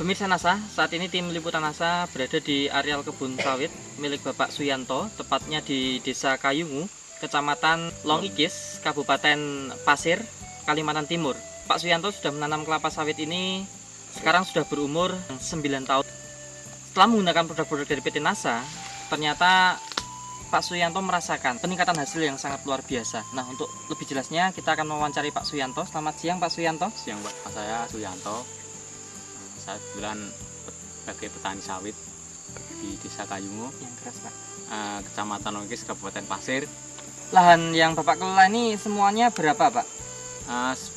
Pemirsa NASA, saat ini tim liputan NASA berada di areal kebun sawit milik Bapak Suyanto, tepatnya di Desa Kayungu, Kecamatan Longikis, Kabupaten Pasir, Kalimantan Timur. Pak Suyanto sudah menanam kelapa sawit ini sekarang sudah berumur 9 tahun. Setelah menggunakan produk-produk dari PT NASA, ternyata Pak Suyanto merasakan peningkatan hasil yang sangat luar biasa. Nah, untuk lebih jelasnya kita akan mewawancari Pak Suyanto. Selamat siang Pak Suyanto. Siang Pak, saya Suyanto. Saya kebetulan sebagai petani sawit di Desa Kayungu, Yang keras Pak. Kecamatan Longikis, Kabupaten Pasir. Lahan yang Bapak kelola ini semuanya berapa Pak?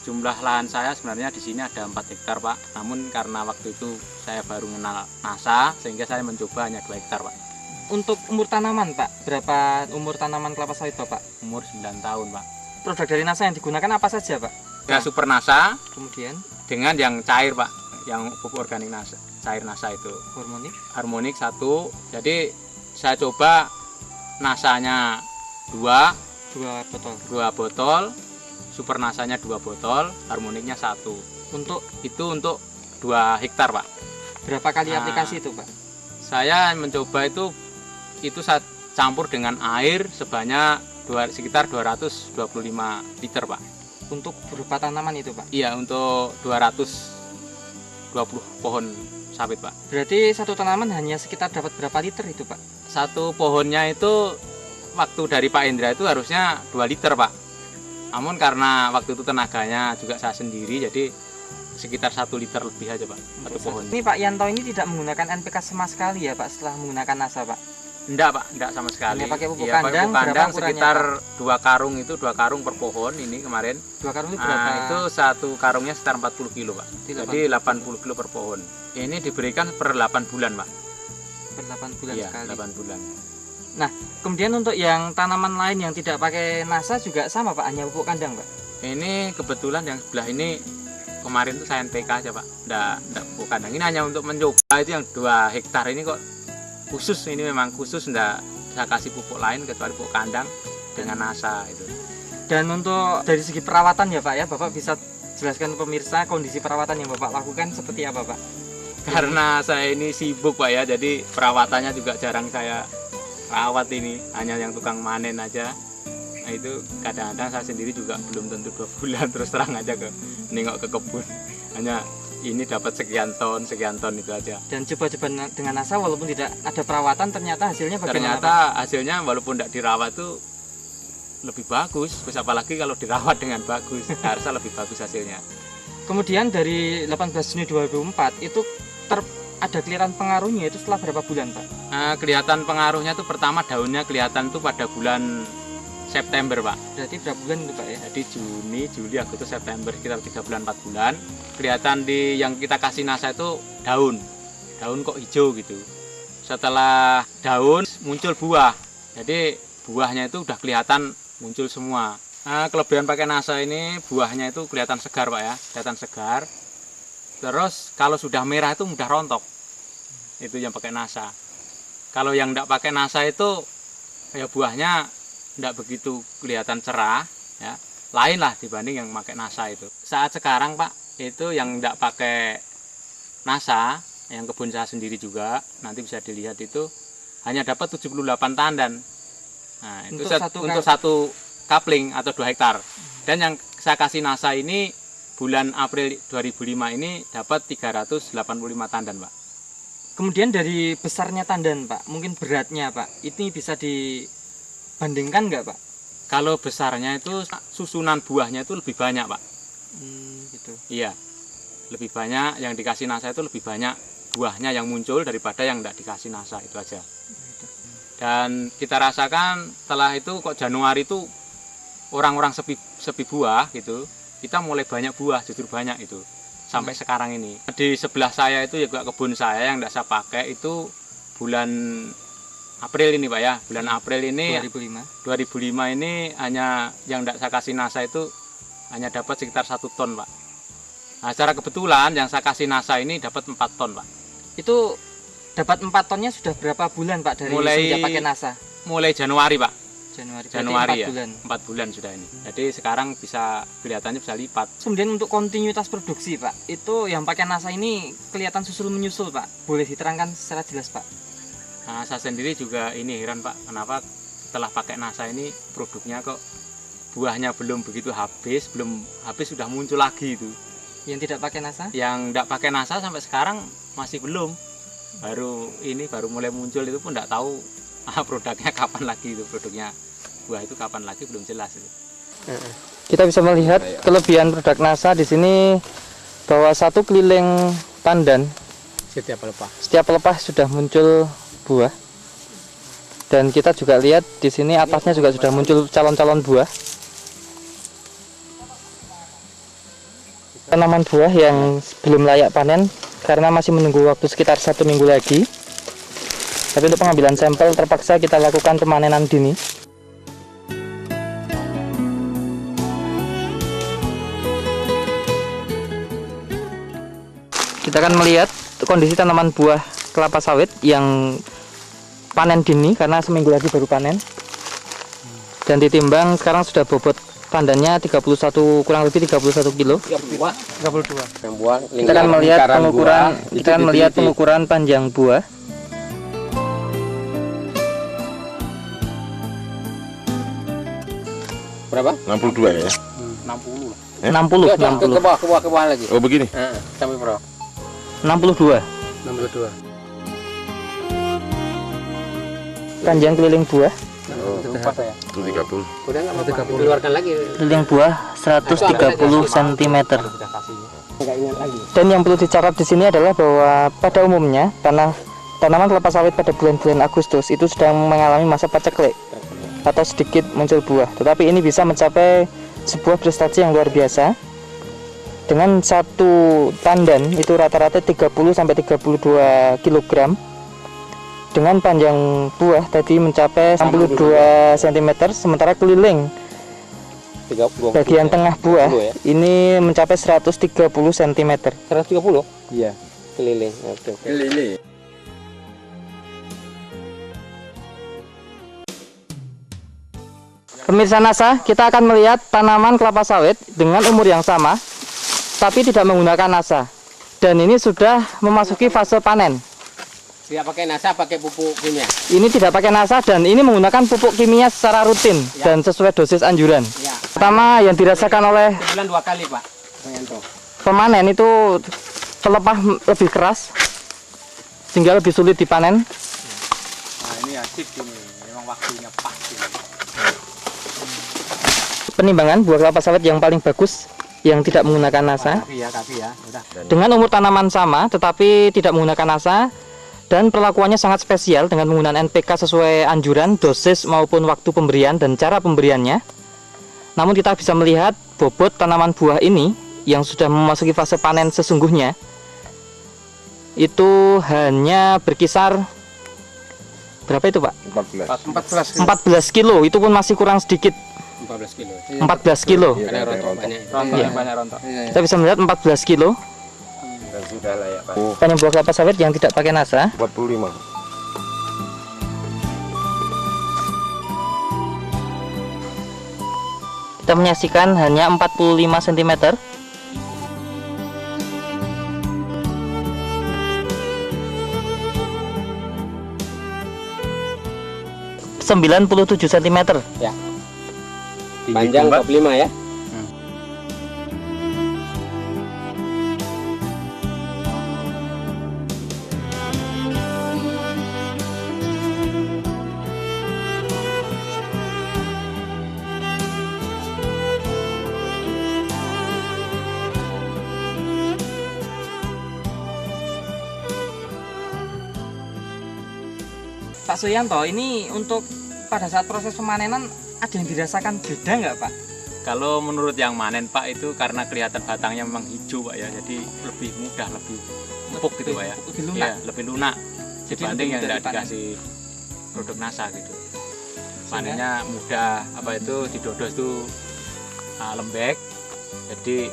Jumlah lahan saya sebenarnya di sini ada 4 hektar Pak. Namun karena waktu itu saya baru mengenal NASA, sehingga saya mencoba hanya 2 hektar Pak. Untuk umur tanaman Pak, berapa umur tanaman kelapa sawit Bapak? Umur 9 tahun Pak. Produk dari NASA yang digunakan apa saja Pak? Ya, Super NASA Kemudian dengan yang cair Pak, yang pupuk organik NASA, cair NASA itu. Harmonik 1. Jadi saya coba NASA-nya 2 2 botol. Super NASA-nya 2 botol, harmoniknya 1. Untuk Untuk 2 hektar Pak. berapa kali aplikasi itu Pak? Saya mencoba itu saya campur dengan air sebanyak sekitar 225 liter Pak. Untuk berupa tanaman itu Pak? Iya, untuk 220 pohon sawit Pak. Berarti satu tanaman hanya sekitar dapat berapa liter itu Pak? Satu pohonnya itu waktu dari Pak Indra itu harusnya 2 liter Pak. Namun karena waktu itu tenaganya juga saya sendiri, jadi sekitar 1 liter lebih aja Pak, satu pohon. Ini Pak Yanto ini tidak menggunakan NPK sama sekali ya Pak setelah menggunakan NASA Pak? Enggak Pak, enggak sama sekali. Hanya pakai pupuk Iya, kandang, pupuk kandang berapa sekitar ukurannya, 2 karung per pohon ini kemarin. 2 karung itu berapa? Itu satu karungnya sekitar 40 kilo Pak. Jadi Jadi 80 kilo per pohon. Ini diberikan per 8 bulan Pak. per 8 bulan Iya, sekali. 8 bulan. Nah, kemudian untuk yang tanaman lain yang tidak pakai NASA juga sama Pak, hanya pupuk kandang Pak? Ini kebetulan yang sebelah ini kemarin tuh saya NPK aja Pak. Enggak pupuk kandang. Ini hanya untuk mencoba, itu yang 2 hektar ini kok khusus, ini memang khusus, enggak saya kasih pupuk lain kecuali pupuk kandang dengan NASA itu. Dan untuk dari segi perawatan ya Pak ya, Bapak bisa jelaskan pemirsa kondisi perawatan yang Bapak lakukan seperti apa Pak? Karena saya ini sibuk Pak ya, jadi perawatannya juga jarang saya rawat ini, hanya yang tukang manen aja. Nah itu kadang-kadang saya sendiri juga belum tentu 2 bulan terus terang aja nengok ke kebun. Hanya ini dapat sekian ton itu aja. Dan coba-coba dengan NASA walaupun tidak ada perawatan ternyata hasilnya bagaimana Ternyata Pak? hasilnya walaupun tidak dirawat tuh lebih bagus. Terus apalagi kalau dirawat dengan bagus, harusnya lebih bagus hasilnya. Kemudian dari 18 Juni 2004 itu ada kelihatan pengaruhnya itu setelah berapa bulan Pak? Kelihatan pengaruhnya tuh pertama daunnya kelihatan tuh pada bulan September Pak. Berarti berapa bulan itu Pak ya? Jadi Juni, Juli, Agustus, September, sekitar 3 bulan 4 bulan. Kelihatan di yang kita kasih NASA itu daun kok hijau gitu. Setelah daun muncul buah. Jadi buahnya itu udah kelihatan muncul semua. Kelebihan pakai NASA ini buahnya itu kelihatan segar Pak ya, kelihatan segar. Terus kalau sudah merah itu mudah rontok. Itu yang pakai NASA. Kalau yang enggak pakai NASA itu ya buahnya enggak begitu kelihatan cerah ya. Lain lah dibanding yang pakai NASA itu. Saat sekarang Pak, itu yang enggak pakai NASA, yang kebun saya sendiri juga, nanti bisa dilihat itu hanya dapat 78 tandan. Nah, itu untuk satu kapling atau 2 hektar. Dan yang saya kasih NASA ini bulan April 2005 ini dapat 385 tandan Pak. Kemudian dari besarnya tandan Pak, mungkin beratnya Pak, ini bisa dibandingkan nggak Pak? Kalau besarnya itu susunan buahnya itu lebih banyak Pak. Gitu. Iya, lebih banyak yang dikasih NASA itu lebih banyak buahnya yang muncul daripada yang tidak dikasih NASA, itu aja. Dan kita rasakan setelah itu kok Januari itu orang-orang sepi buah gitu, kita mulai banyak buah, justru banyak itu. Sampai sekarang ini. Di sebelah saya itu juga kebun saya yang tidak saya pakai itu bulan April ini Pak ya. Bulan April ini 2005 ini hanya yang tidak saya kasih NASA itu hanya dapat sekitar 1 ton Pak. Nah, secara kebetulan yang saya kasih NASA ini dapat 4 ton Pak. Itu dapat 4 tonnya sudah berapa bulan Pak dari sejak pakai NASA? Mulai Januari Pak. Januari ya, 4 bulan sudah ini. Jadi sekarang bisa kelihatannya bisa lipat. Kemudian untuk kontinuitas produksi Pak, itu yang pakai NASA ini kelihatan susul menyusul Pak. Boleh diterangkan secara jelas Pak? Nah, saya sendiri juga ini heran Pak, kenapa setelah pakai NASA ini produknya kok buahnya belum begitu habis, sudah muncul lagi itu. Yang tidak pakai NASA? Yang tidak pakai NASA sampai sekarang masih belum. Baru mulai muncul itu pun tidak tahu produknya kapan lagi itu, produknya buah itu kapan lagi belum jelas itu. Kita bisa melihat kelebihan produk NASA di sini bahwa satu keliling pandan setiap pelepah sudah muncul buah. Dan kita juga lihat di sini atasnya juga sudah muncul calon-calon buah. Tanaman buah yang belum layak panen karena masih menunggu waktu sekitar 1 minggu lagi. Tapi untuk pengambilan sampel terpaksa kita lakukan pemanenan dini. Kita akan melihat kondisi tanaman buah kelapa sawit yang panen dini karena seminggu lagi baru panen. Dan ditimbang sekarang sudah bobot pandannya 31, kurang lebih 31 kilo. 32. Kita akan melihat pengukuran panjang buah. Berapa? 62 ya? 60. 60. Ke bawah lagi. Oh begini? Sampai berapa? 62. 62. Panjang keliling buah. Lupa saya. Itu 30. Udah enggak mau keluarkan lagi. Keliling buah 130 cm. Enggak ingat lagi. Dan yang perlu dicatat di sini adalah bahwa pada umumnya tanaman kelapa sawit pada bulan-bulan Agustus itu sedang mengalami masa paceklik atau sedikit muncul buah. Tetapi ini bisa mencapai sebuah prestasi yang luar biasa. Dengan satu tandan itu rata-rata 30 sampai 32 kg. Dengan panjang buah tadi mencapai 62 cm, sementara keliling bagian tengah buah ini mencapai 130 cm. 130? Iya. Keliling. Oke. Keliling. Pemirsa NASA, kita akan melihat tanaman kelapa sawit dengan umur yang sama, tapi tidak menggunakan NASA. Dan ini sudah memasuki fase panen. Tidak pakai NASA, pakai pupuk kimia. Ini tidak pakai NASA dan ini menggunakan pupuk kimia secara rutin dan sesuai dosis anjuran. Ya. Pertama yang dirasakan oleh Sebulan 2 kali, Pak. pemanen itu pelepah lebih keras, sehingga lebih sulit dipanen. Nah, ini asik ini, memang waktunya pas ini. Penimbangan buah kelapa sawit yang paling bagus yang tidak menggunakan NASA. Tapi ya, udah. Dengan umur tanaman sama tetapi tidak menggunakan NASA, dan perlakuannya sangat spesial dengan menggunakan NPK sesuai anjuran, dosis maupun waktu pemberian dan cara pemberiannya. Namun kita bisa melihat bobot tanaman buah ini yang sudah memasuki fase panen sesungguhnya itu hanya berkisar berapa itu Pak? 14 kilo, itu pun masih kurang sedikit. 14 kilo. 14 kilo. Ada rontok banyak. Banyak rontok. Kita bisa melihat 14 kilo. Dan sudah layak Pak. Panjang buah kelapa sawit yang tidak pakai NASA. 45. Kita menyaksikan hanya 45 cm. ...97 cm. Ya. Panjang 45 ya. Pak Suyanto, ini untuk pada saat proses pemanenan ada yang dirasakan beda nggak Pak? Kalau menurut yang manen Pak itu karena kelihatan batangnya memang hijau Pak ya, jadi lebih mudah, lebih empuk gitu Pak ya. Lebih lunak. Iya, lebih lunak Jadi dibanding lebih yang mudah tidak dikasih produk NASA gitu. Panennya mudah, apa itu didodos itu lembek. Jadi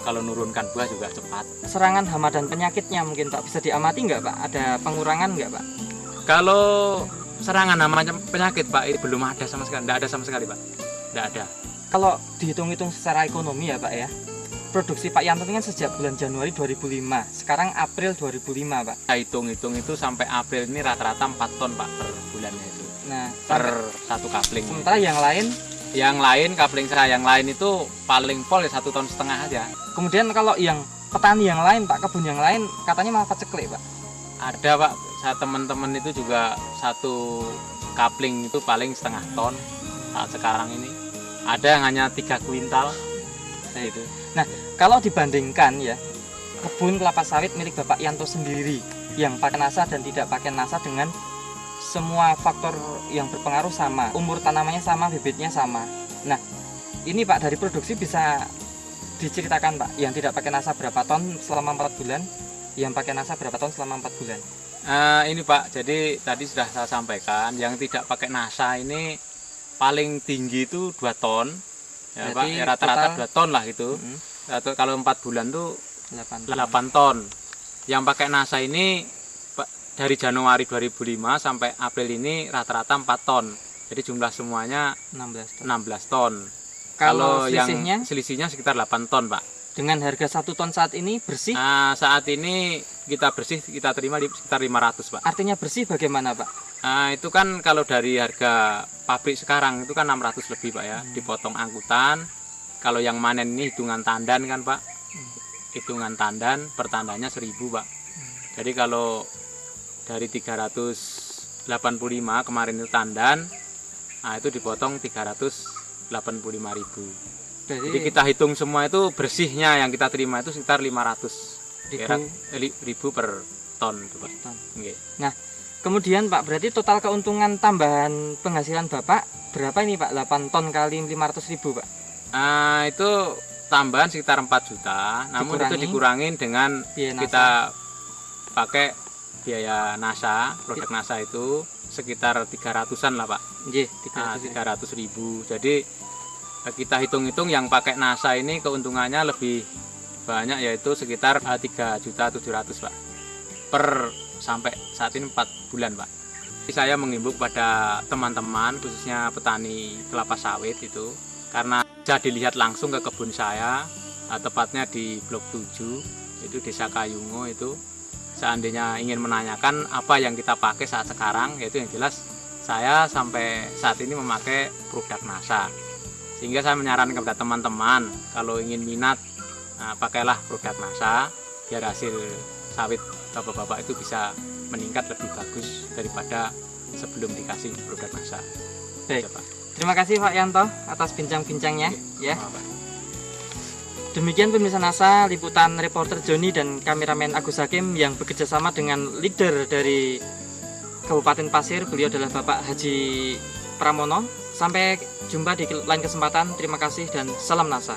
kalau nurunkan buah juga cepat. Serangan hama dan penyakitnya mungkin Pak bisa diamati nggak Pak? Ada pengurangan nggak Pak? Kalau serangan namanya penyakit Pak, itu belum ada sama sekali, tidak ada sama sekali Pak, tidak ada. Kalau dihitung-hitung secara ekonomi ya Pak ya, produksi Pak Yanto ini kan sejak bulan Januari 2005, sekarang April 2005 Pak. Saya hitung-hitung itu sampai April ini rata-rata 4 ton Pak per bulannya itu, Nah, per satu kapling. sementara yang lain Kapling saya yang lain itu paling pol ya 1,5 ton aja. kemudian kalau yang petani yang lain Pak, kebun yang lain katanya malah paceklik Pak. Ada Pak, saya teman-teman itu juga satu kapling itu paling 0,5 ton saat sekarang ini. Ada yang hanya 3 kuintal. Nah, itu. Nah, kalau dibandingkan ya, kebun kelapa sawit milik Bapak Yanto sendiri yang pakai NASA dan tidak pakai NASA dengan semua faktor yang berpengaruh sama, umur tanamannya sama, bibitnya sama. Nah, ini Pak dari produksi bisa diceritakan Pak, yang tidak pakai NASA berapa ton selama 4 bulan, yang pakai NASA berapa ton selama 4 bulan. Ini Pak, jadi tadi sudah saya sampaikan, yang tidak pakai NASA ini paling tinggi itu 2 ton. Ya Pak, ya, rata-rata 2 ton lah gitu. Atau kalau 4 bulan tuh 8 ton. Yang pakai NASA ini dari Januari 2005 sampai April ini rata-rata 4 ton. Jadi jumlah semuanya 16 ton. Kalau yang selisihnya sekitar 8 ton Pak. Dengan harga 1 ton saat ini bersih? Saat ini kita terima di sekitar 500 Pak. Artinya bersih bagaimana Pak? Itu kan kalau dari harga pabrik sekarang itu kan 600 lebih Pak ya, dipotong angkutan. Kalau yang manen ini hitungan tandan kan Pak, hitungan tandan per tandanya 1000 Pak. Jadi kalau dari 385 kemarin itu tandan, itu dipotong 385.000. Jadi kita hitung semua itu bersihnya yang kita terima itu sekitar 500.000 per ton itu Pak. Okay. Nah, kemudian Pak, berarti total keuntungan tambahan penghasilan Bapak berapa ini Pak? 8 ton kali 500.000 Pak? Itu tambahan sekitar 4 juta, namun itu dikurangin dengan kita pakai biaya NASA, produk NASA itu sekitar 300-an lah Pak. 300.000. Jadi kita hitung-hitung yang pakai NASA ini keuntungannya lebih banyak, yaitu sekitar 3.700.000 Pak. Per sampai saat ini 4 bulan Pak. Saya menghimbau pada teman-teman khususnya petani kelapa sawit itu, karena bisa dilihat langsung ke kebun saya, tepatnya di Blok 7, itu Desa Kayungo itu. Seandainya ingin menanyakan apa yang kita pakai saat sekarang, yaitu yang jelas saya sampai saat ini memakai produk NASA. Sehingga saya menyarankan kepada teman-teman kalau ingin minat, pakailah produk NASA biar hasil sawit bapak-bapak itu bisa meningkat lebih bagus daripada sebelum dikasih produk NASA. Baik, terima kasih Pak Yanto atas bincang-bincangnya. Ya. Demikian pemirsa NASA, liputan reporter Joni dan kameramen Agus Hakim yang bekerja sama dengan leader dari Kabupaten Pasir. Beliau adalah Bapak Haji Pramono. Sampai jumpa di lain kesempatan. Terima kasih dan salam NASA.